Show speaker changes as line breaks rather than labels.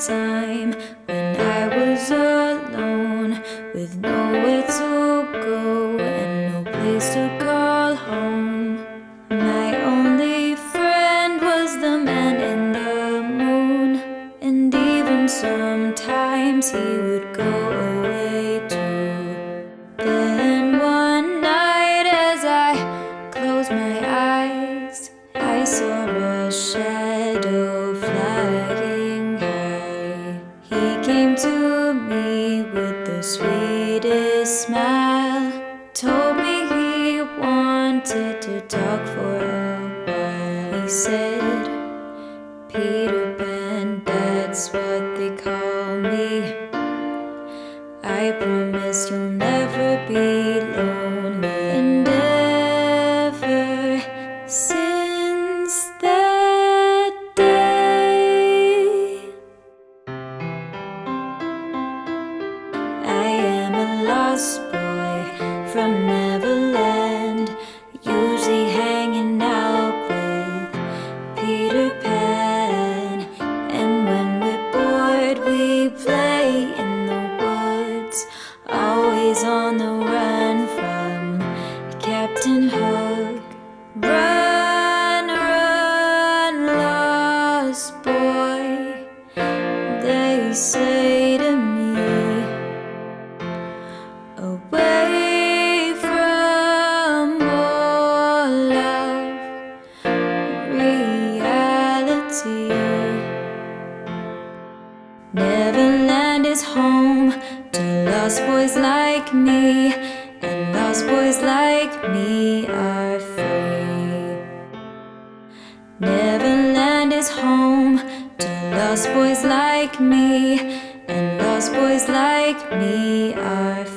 time when I was alone, with nowhere to go and no place to call home. My only friend was the man in the moon, and even sometimes he would go away too. Then one night as I closed my eyes, I saw a shadow flying high. He came to me with the sweetest smile, told me he wanted to talk for a while. He said, "Peter Pan, that's what they call me. I promise you'll never be lonely." And ever since that day, I am a lost boy from Neverland, usually hanging out with Peter Pan. And when we're bored, we play in the woods, always on the run from Captain Hook. Run, run, lost boy, they say to me, away from all of reality. Neverland is home to lost boys like me, and lost boys like me are free. Neverland is home to lost boys like me, and lost boys like me are free.